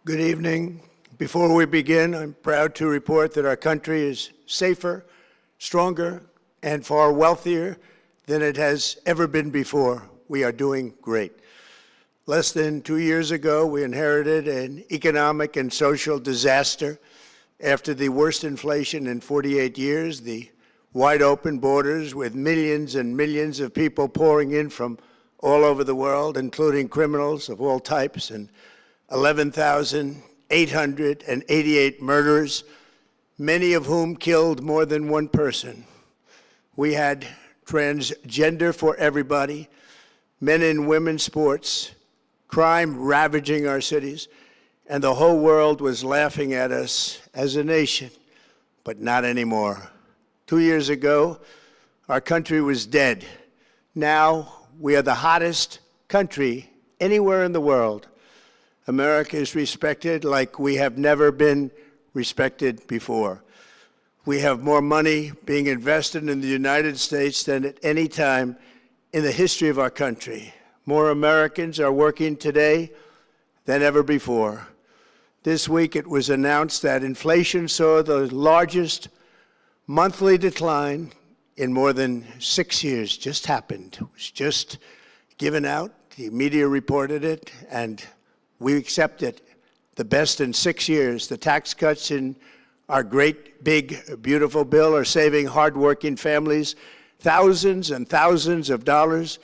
Good evening. Before we begin, I'm proud to report that our country is safer, stronger, and far wealthier than it has ever been before. We are doing great. Less than 2 years ago, we inherited an economic and social disaster after the worst inflation in 48 years, the wide open borders with millions and millions of people pouring in from all over the world, including criminals of all types, and 11,888 murders, many of whom killed more than one person. We had transgender for everybody, men and women sports, crime ravaging our cities, and the whole world was laughing at us as a nation, but not anymore. 2 years ago, our country was dead. Now, we are the hottest country anywhere in the world. America is respected like we have never been respected before. We have more money being invested in the United States than at any time in the history of our country. More Americans are working today than ever before. This week it was announced that inflation saw the largest monthly decline in more than 6 years. Just happened. It was just given out. The media reported it, and we accept it. The best in 6 years. The tax cuts in our great, big, beautiful bill are saving hardworking families thousands and thousands of dollars,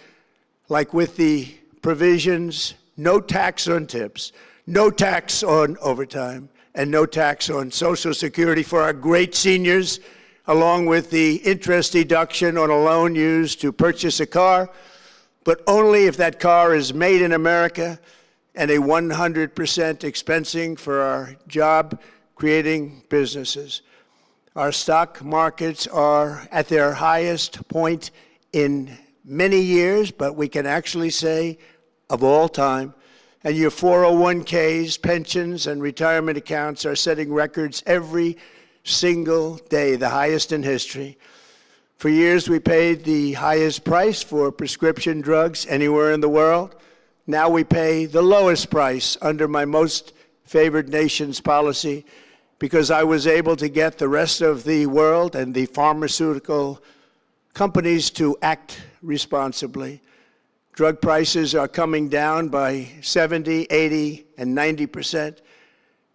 like with the provisions, no tax on tips, no tax on overtime, and no tax on Social Security for our great seniors, along with the interest deduction on a loan used to purchase a car, but only if that car is made in America, and a 100% expensing for our job-creating businesses. Our stock markets are at their highest point in many years, but we can actually say of all time. And your 401ks, pensions, and retirement accounts are setting records every single day, the highest in history. For years, we paid the highest price for prescription drugs anywhere in the world. Now we pay the lowest price under my most favored nation's policy because I was able to get the rest of the world and the pharmaceutical companies to act responsibly. Drug prices are coming down by 70, 80, and 90%.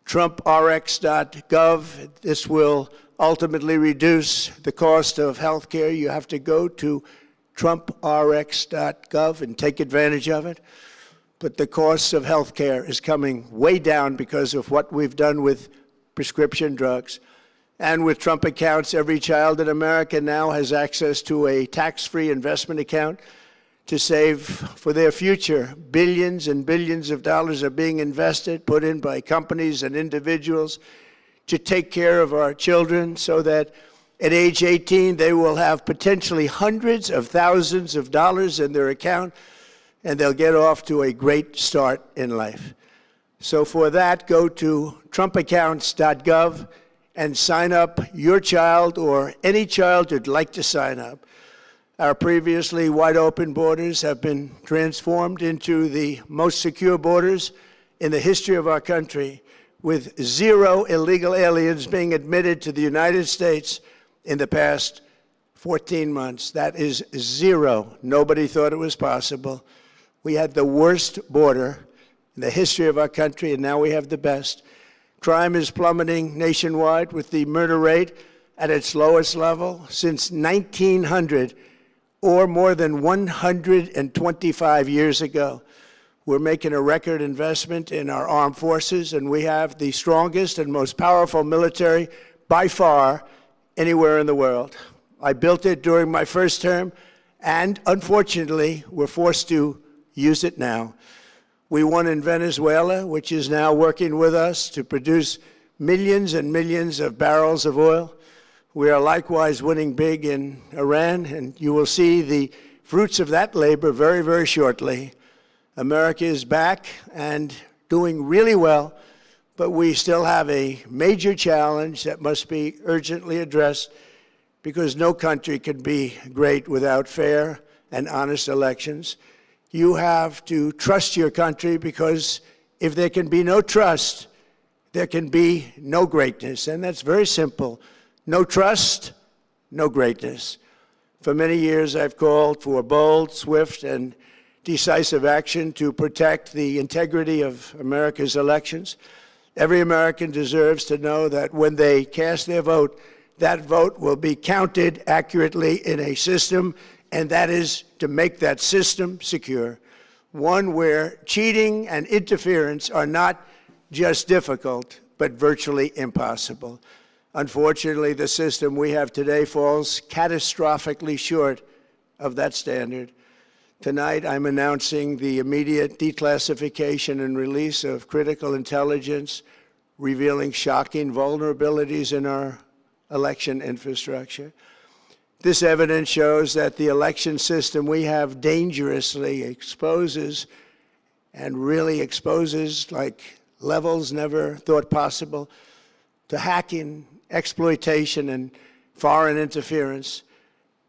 TrumpRx.gov, this will ultimately reduce the cost of health care. You have to go to TrumpRx.gov and take advantage of it. But the cost of health care is coming way down because of what we've done with prescription drugs. And with Trump accounts, every child in America now has access to a tax-free investment account to save for their future. Billions and billions of dollars are being invested, put in by companies and individuals to take care of our children so that at age 18, they will have potentially hundreds of thousands of dollars in their account, and they'll get off to a great start in life. So for that, go to TrumpAccounts.gov and sign up your child or any child who'd like to sign up. Our previously wide open borders have been transformed into the most secure borders in the history of our country, with 0 illegal aliens being admitted to the United States in the past 14 months. That is 0. Nobody thought it was possible. We had the worst border in the history of our country, and now we have the best. Crime is plummeting nationwide, with the murder rate at its lowest level since 1900, or more than 125 years ago. We're making a record investment in our armed forces, and we have the strongest and most powerful military by far anywhere in the world. I built it during my first term, and unfortunately, we're forced to use it now. We won in Venezuela, which is now working with us to produce millions and millions of barrels of oil. We are likewise winning big in Iran, and you will see the fruits of that labor very, very shortly. America is back and doing really well, but we still have a major challenge that must be urgently addressed because no country can be great without fair and honest elections. You have to trust your country, because if there can be no trust, there can be no greatness. And that's very simple. No trust, no greatness. For many years, I've called for bold, swift, and decisive action to protect the integrity of America's elections. Every American deserves to know that when they cast their vote, that vote will be counted accurately in a system, and that is to make that system secure, one where cheating and interference are not just difficult, but virtually impossible. Unfortunately, the system we have today falls catastrophically short of that standard. Tonight, I'm announcing the immediate declassification and release of critical intelligence revealing shocking vulnerabilities in our election infrastructure. This evidence shows that the election system we have dangerously exposes like levels never thought possible to hacking, exploitation, and foreign interference.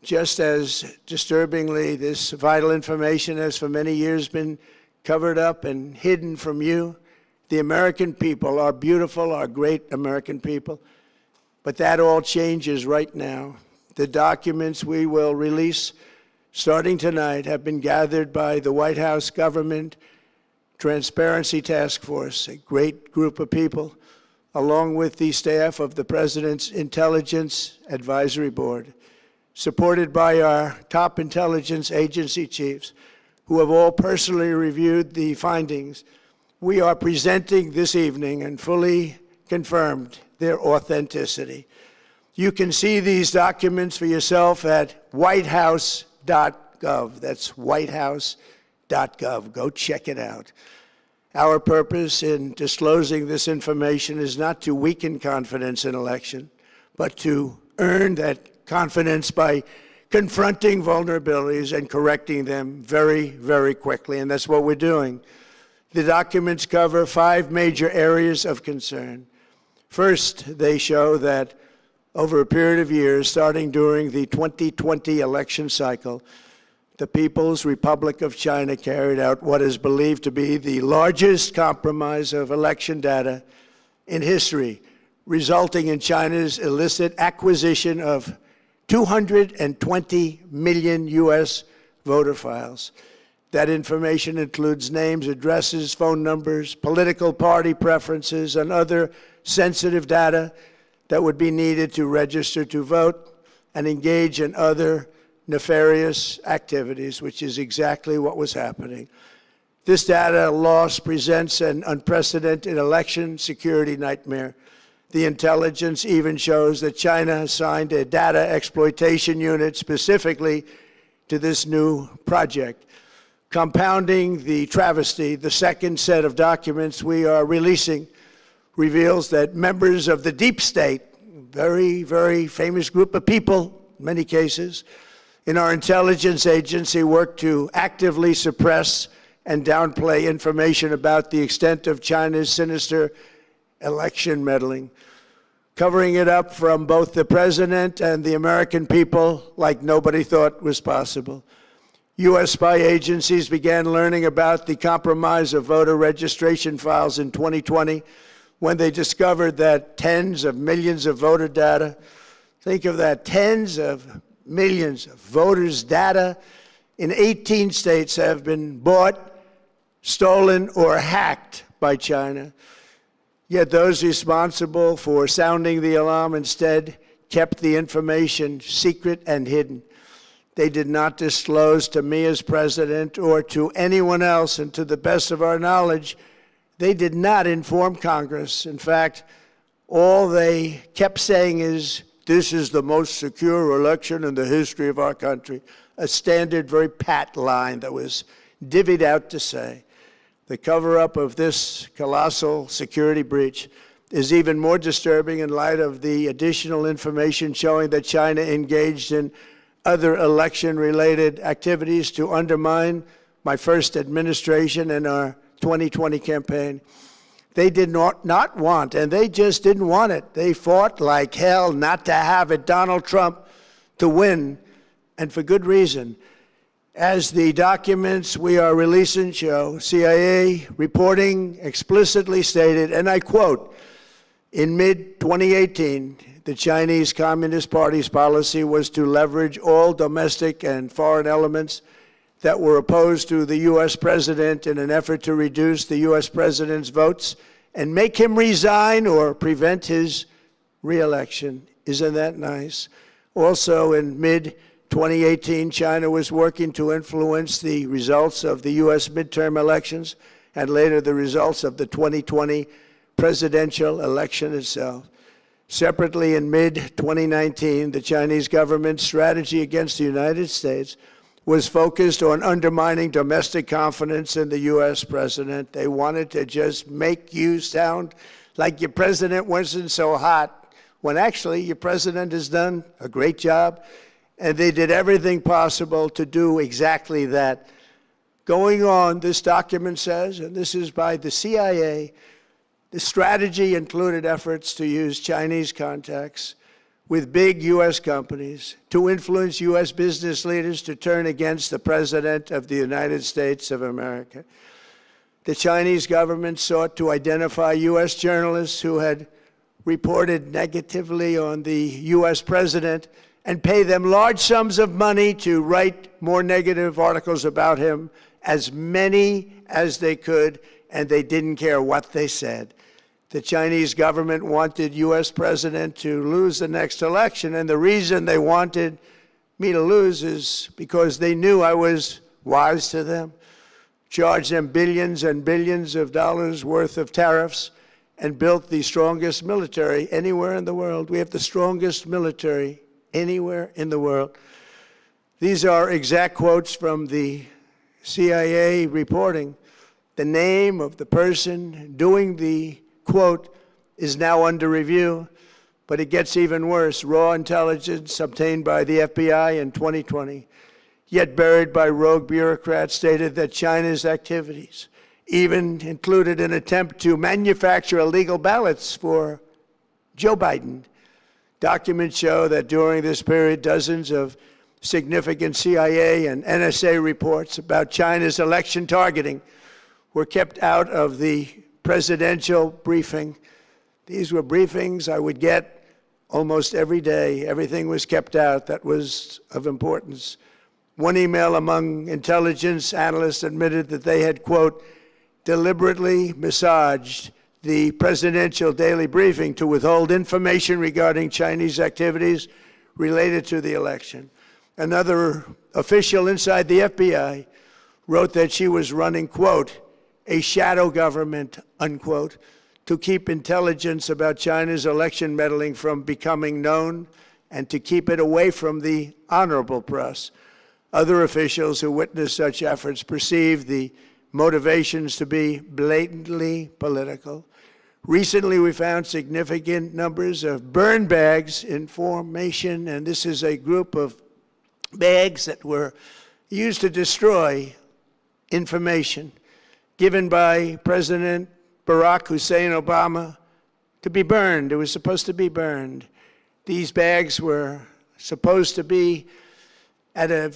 Just as disturbingly, this vital information has for many years been covered up and hidden from you, the American people, our beautiful, our great American people. But that all changes right now. The documents we will release starting tonight have been gathered by the White House Government Transparency Task Force, a great group of people, along with the staff of the President's Intelligence Advisory Board, supported by our top intelligence agency chiefs, who have all personally reviewed the findings. We are presenting this evening and fully confirmed their authenticity. You can see these documents for yourself at whitehouse.gov. That's whitehouse.gov. Go check it out. Our purpose in disclosing this information is not to weaken confidence in election, but to earn that confidence by confronting vulnerabilities and correcting them very, very quickly. And that's what we're doing. The documents cover 5 major areas of concern. First, they show that over a period of years, starting during the 2020 election cycle, the People's Republic of China carried out what is believed to be the largest compromise of election data in history, resulting in China's illicit acquisition of 220 million U.S. voter files. That information includes names, addresses, phone numbers, political party preferences, and other sensitive data that would be needed to register to vote and engage in other nefarious activities, which is exactly what was happening. This data loss presents an unprecedented election security nightmare. The intelligence even shows that China assigned a data exploitation unit specifically to this new project. Compounding the travesty, the second set of documents we are releasing reveals that members of the deep state, very, very famous group of people, in many cases, in our intelligence agency work to actively suppress and downplay information about the extent of China's sinister election meddling, covering it up from both the president and the American people like nobody thought was possible. U.S. spy agencies began learning about the compromise of voter registration files in 2020 when they discovered that tens of millions of voter data, think of that, tens of millions of voters' data in 18 states have been bought, stolen, or hacked by China. Yet those responsible for sounding the alarm instead kept the information secret and hidden. They did not disclose to me as president or to anyone else, and to the best of our knowledge, they did not inform Congress. In fact, all they kept saying is, this is the most secure election in the history of our country, a standard, very pat line that was divvied out to say. The cover-up of this colossal security breach is even more disturbing in light of the additional information showing that China engaged in other election-related activities to undermine my first administration and our 2020 campaign. They did not want, and they just didn't want it. They fought like hell not to have it, Donald Trump, to win, and for good reason. As the documents we are releasing show, CIA reporting explicitly stated, and I quote, in mid-2018, the Chinese Communist Party's policy was to leverage all domestic and foreign elements that were opposed to the U.S. president in an effort to reduce the U.S. president's votes and make him resign or prevent his re-election. Isn't that nice? Also, in mid-2018, China was working to influence the results of the U.S. midterm elections and later the results of the 2020 presidential election itself. Separately, in mid-2019, the Chinese government's strategy against the United States was focused on undermining domestic confidence in the U.S. president. They wanted to just make you sound like your president wasn't so hot, when actually your president has done a great job, and they did everything possible to do exactly that. Going on, this document says, and this is by the CIA, the strategy included efforts to use Chinese contacts with big U.S. companies to influence U.S. business leaders to turn against the President of the United States of America. The Chinese government sought to identify U.S. journalists who had reported negatively on the U.S. president and pay them large sums of money to write more negative articles about him, as many as they could, and they didn't care what they said. The Chinese government wanted U.S. president to lose the next election, and the reason they wanted me to lose is because they knew I was wise to them, charged them billions and billions of dollars worth of tariffs, and built the strongest military anywhere in the world. We have the strongest military anywhere in the world. These are exact quotes from the CIA reporting. The name of the person doing the quote is now under review, but it gets even worse. Raw intelligence obtained by the FBI in 2020, yet buried by rogue bureaucrats, stated that China's activities even included an attempt to manufacture illegal ballots for Joe Biden. Documents show that during this period, dozens of significant CIA and NSA reports about China's election targeting were kept out of the presidential briefing. These were briefings I would get almost every day. Everything was kept out that was of importance. One email among intelligence analysts admitted that they had, quote, deliberately massaged the presidential daily briefing to withhold information regarding Chinese activities related to the election. Another official inside the FBI wrote that she was running, quote, a shadow government, unquote, to keep intelligence about China's election meddling from becoming known and to keep it away from the honorable press. Other officials who witnessed such efforts perceived the motivations to be blatantly political. Recently, we found significant numbers of burn bags in formation, and this is a group of bags that were used to destroy information given by President Barack Hussein Obama to be burned. It was supposed to be burned. These bags were supposed to be at a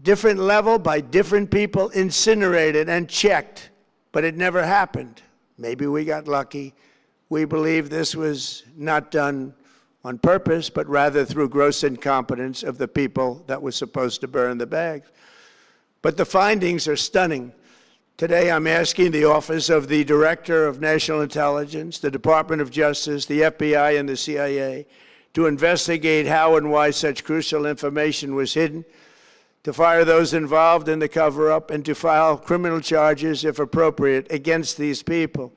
different level by different people, incinerated and checked, but it never happened. Maybe we got lucky. We believe this was not done on purpose, but rather through gross incompetence of the people that were supposed to burn the bags. But the findings are stunning. Today, I'm asking the Office of the Director of National Intelligence, the Department of Justice, the FBI, and the CIA to investigate how and why such crucial information was hidden, to fire those involved in the cover-up, and to file criminal charges, if appropriate, against these people.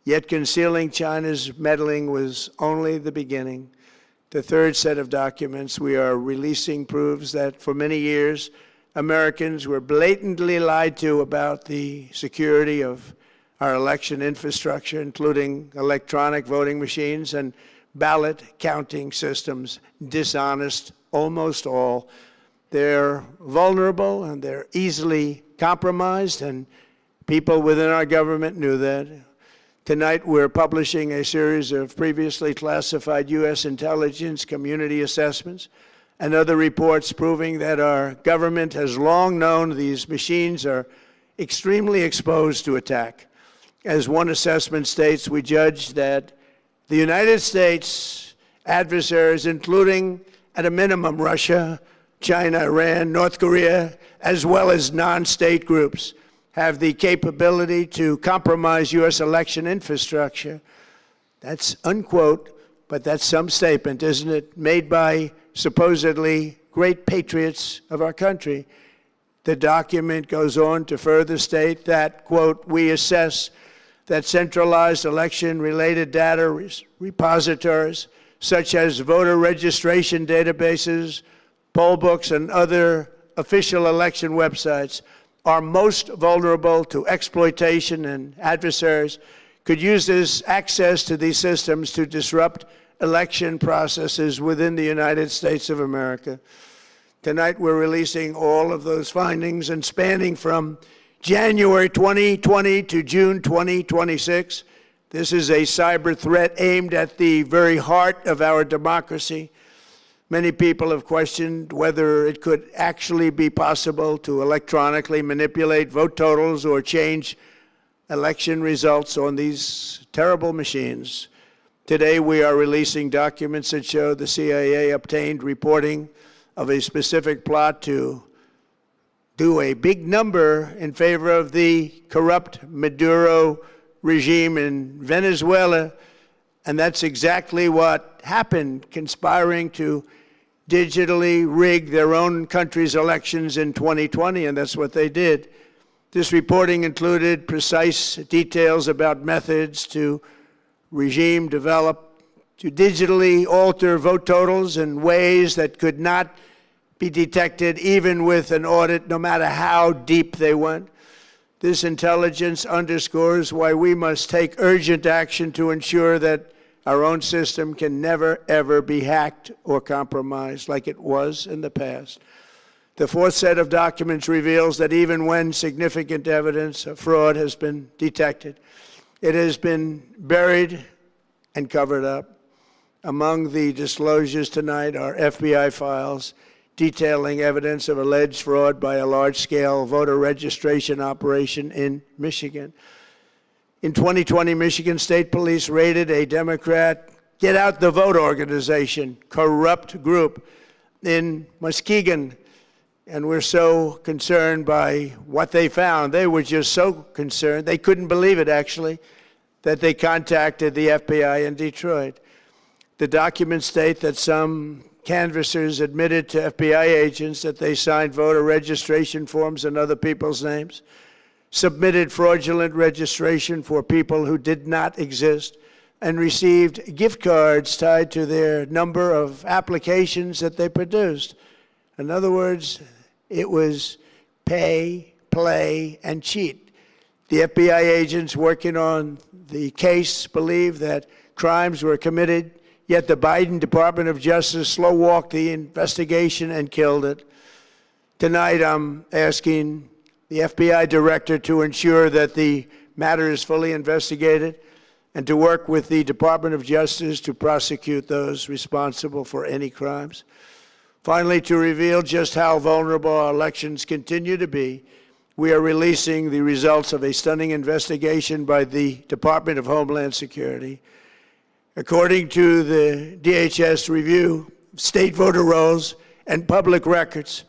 Yet concealing China's meddling was only the beginning. The third set of documents we are releasing proves that for many years, Americans were blatantly lied to about the security of our election infrastructure, including electronic voting machines and ballot counting systems. Dishonest, almost all. They're vulnerable and they're easily compromised, and people within our government knew that. Tonight, we're publishing a series of previously classified U.S. intelligence community assessments and other reports proving that our government has long known these machines are extremely exposed to attack. As one assessment states, we judge that the United States adversaries, including at a minimum Russia, China, Iran, North Korea, as well as non-state groups, have the capability to compromise U.S. election infrastructure. That's unquote, but that's some statement, isn't it, made by supposedly great patriots of our country. The document goes on to further state that, quote, we assess that centralized election-related data repositories, such as voter registration databases, poll books, and other official election websites, are most vulnerable to exploitation, and adversaries could use this access to these systems to disrupt election processes within the United States of America. Tonight, we're releasing all of those findings, and spanning from January 2020 to June 2026. This is a cyber threat aimed at the very heart of our democracy. Many people have questioned whether it could actually be possible to electronically manipulate vote totals or change election results on these terrible machines. Today, we are releasing documents that show the CIA obtained reporting of a specific plot to do a big number in favor of the corrupt Maduro regime in Venezuela, and that's exactly what happened, conspiring to digitally rig their own country's elections in 2020, and that's what they did. This reporting included precise details about methods to regime develop to digitally alter vote totals in ways that could not be detected even with an audit, no matter how deep they went. This intelligence underscores why we must take urgent action to ensure that our own system can never, ever be hacked or compromised like it was in the past. The fourth set of documents reveals that even when significant evidence of fraud has been detected, it has been buried and covered up. Among the disclosures tonight are FBI files detailing evidence of alleged fraud by a large-scale voter registration operation in Michigan. In 2020, Michigan State Police raided a Democrat Get Out the Vote organization, corrupt group in Muskegon. And we're so concerned by what they found. They were just so concerned, they couldn't believe it, actually, that they contacted the FBI in Detroit. The documents state that some canvassers admitted to FBI agents that they signed voter registration forms in other people's names, submitted fraudulent registration for people who did not exist, and received gift cards tied to their number of applications that they produced. In other words, it was pay, play, and cheat. The FBI agents working on the case believe that crimes were committed, yet the Biden Department of Justice slow-walked the investigation and killed it. Tonight, I'm asking the FBI director to ensure that the matter is fully investigated and to work with the Department of Justice to prosecute those responsible for any crimes. Finally, to reveal just how vulnerable our elections continue to be, we are releasing the results of a stunning investigation by the Department of Homeland Security. According to the DHS review of state voter rolls and public records,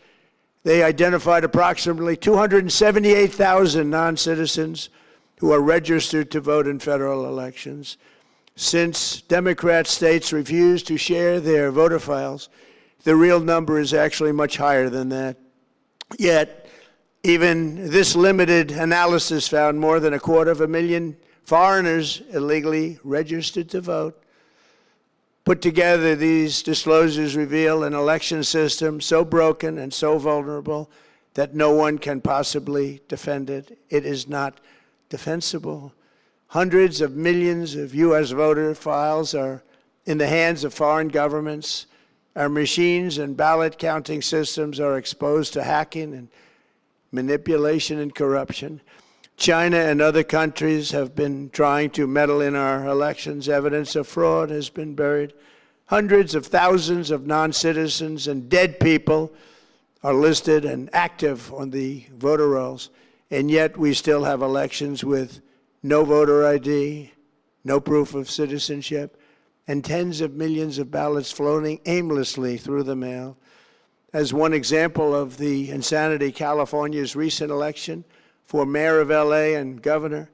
they identified approximately 278,000 non-citizens who are registered to vote in federal elections. Since Democrat states refuse to share their voter files, the real number is actually much higher than that. Yet, even this limited analysis found more than 250,000 foreigners illegally registered to vote. Put together, these disclosures reveal an election system so broken and so vulnerable that no one can possibly defend it. It is not defensible. Hundreds of millions of U.S. voter files are in the hands of foreign governments. Our machines and ballot counting systems are exposed to hacking and manipulation and corruption. China and other countries have been trying to meddle in our elections. Evidence of fraud has been buried Hundreds of thousands of non-citizens and dead people are listed and active on the voter rolls, and yet we still have elections with no voter ID, no proof of citizenship, and tens of millions of ballots floating aimlessly through the mail. As one example of the insanity, California's recent election for mayor of LA and governor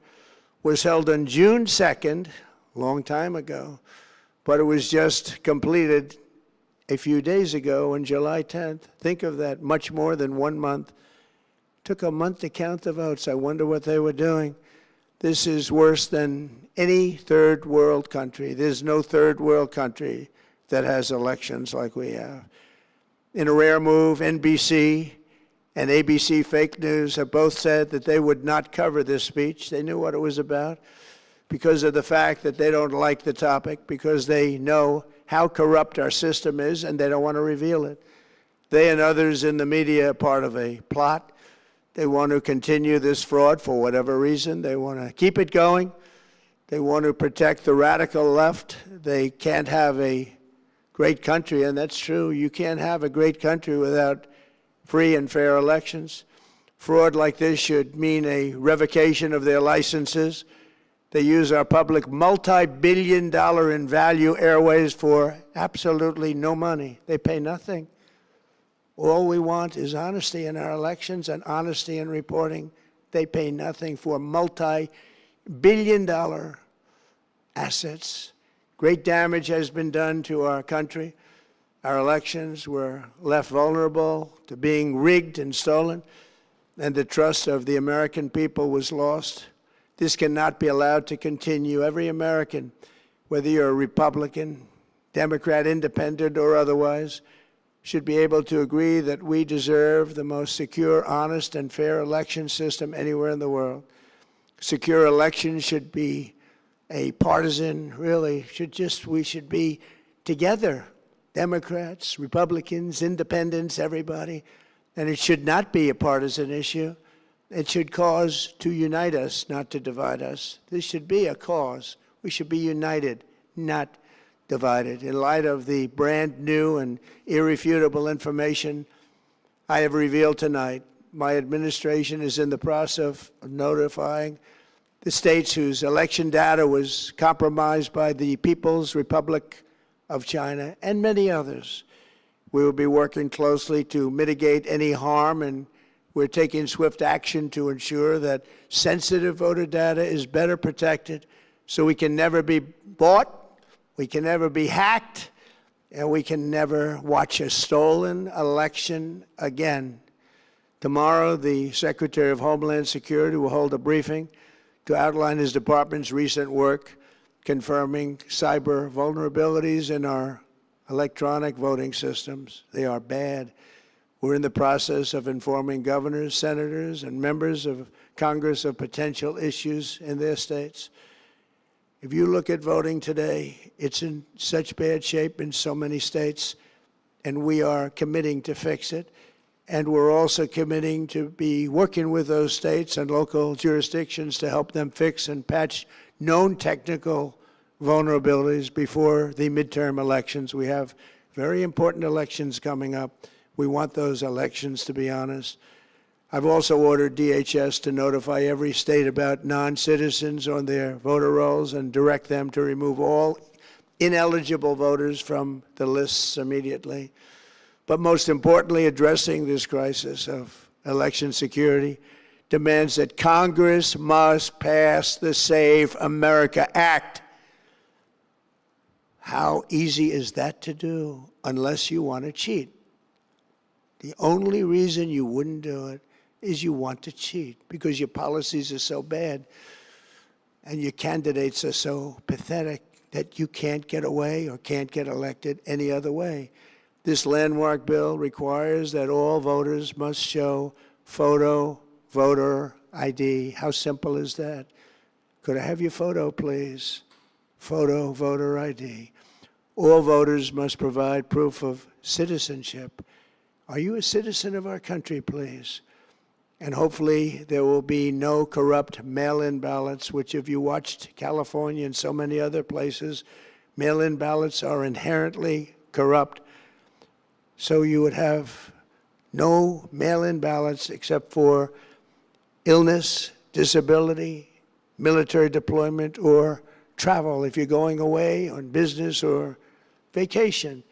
was held on June 2nd, a long time ago, but it was just completed a few days ago on July 10th. Think of that, much more than 1 month. Took a month to count the votes. I wonder what they were doing. This is worse than any third world country. There's no third world country that has elections like we have. In a rare move, NBC and ABC Fake News have both said that they would not cover this speech. They knew what it was about because of the fact that they don't like the topic, because they know how corrupt our system is and they don't want to reveal it. They and others in the media are part of a plot. They want to continue this fraud for whatever reason. They want to keep it going. They want to protect the radical left. They can't have a great country, and that's true. You can't have a great country without free and fair elections. Fraud like this should mean a revocation of their licenses. They use our public multi-billion-dollar in value airways for absolutely no money. They pay nothing. All we want is honesty in our elections and honesty in reporting. They pay nothing for multi-billion-dollar assets. Great damage has been done to our country. Our elections were left vulnerable to being rigged and stolen, and the trust of the American people was lost. This cannot be allowed to continue. Every American, whether you're a Republican, Democrat, Independent, or otherwise, should be able to agree that we deserve the most secure, honest, and fair election system anywhere in the world. Secure elections should be a partisan, we should be together, Democrats, Republicans, Independents, everybody, and it should not be a partisan issue. It should cause to unite us, not to divide us. This should be a cause. We should be united, not divided. In light of the brand new and irrefutable information I have revealed tonight, my administration is in the process of notifying the states whose election data was compromised by the People's Republic of China and many others. We will be working closely to mitigate any harm, and we're taking swift action to ensure that sensitive voter data is better protected so we can never be bought, we can never be hacked, and we can never watch a stolen election again. Tomorrow, the Secretary of Homeland Security will hold a briefing to outline his department's recent work confirming cyber vulnerabilities in our electronic voting systems. They are bad. We're in the process of informing governors, senators, and members of Congress of potential issues in their states. If you look at voting today, it's in such bad shape in so many states, and we are committing to fix it. And we're also committing to be working with those states and local jurisdictions to help them fix and patch known technical vulnerabilities before the midterm elections. We have very important elections coming up. We want those elections to be honest. I've also ordered DHS to notify every state about non-citizens on their voter rolls and direct them to remove all ineligible voters from the lists immediately. But most importantly, addressing this crisis of election security demands that Congress must pass the Save America Act. How easy is that to do unless you want to cheat? The only reason you wouldn't do it is you want to cheat because your policies are so bad and your candidates are so pathetic that you can't get away or can't get elected any other way. This landmark bill requires that all voters must show photo voter ID. How simple is that? Could I have your photo, please? Photo voter ID. All voters must provide proof of citizenship. Are you a citizen of our country, please? And hopefully there will be no corrupt mail-in ballots, which if you watched California and so many other places, Mail-in ballots are inherently corrupt, so you would have no mail-in ballots except for illness, disability, military deployment, or travel if you're going away on business or vacation.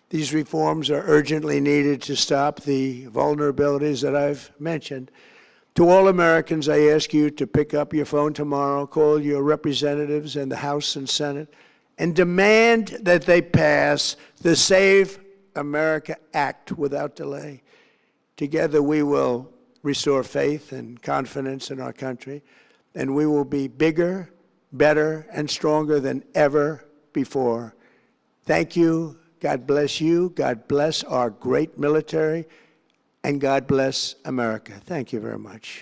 These reforms are urgently needed to stop the vulnerabilities that I've mentioned. To all Americans, I ask you to pick up your phone tomorrow, call your representatives in the House and Senate, and demand that they pass the Save America Act without delay. Together, we will restore faith and confidence in our country, and we will be bigger, better, and stronger than ever before. Thank you. God bless you. God bless our great military. And God bless America. Thank you very much.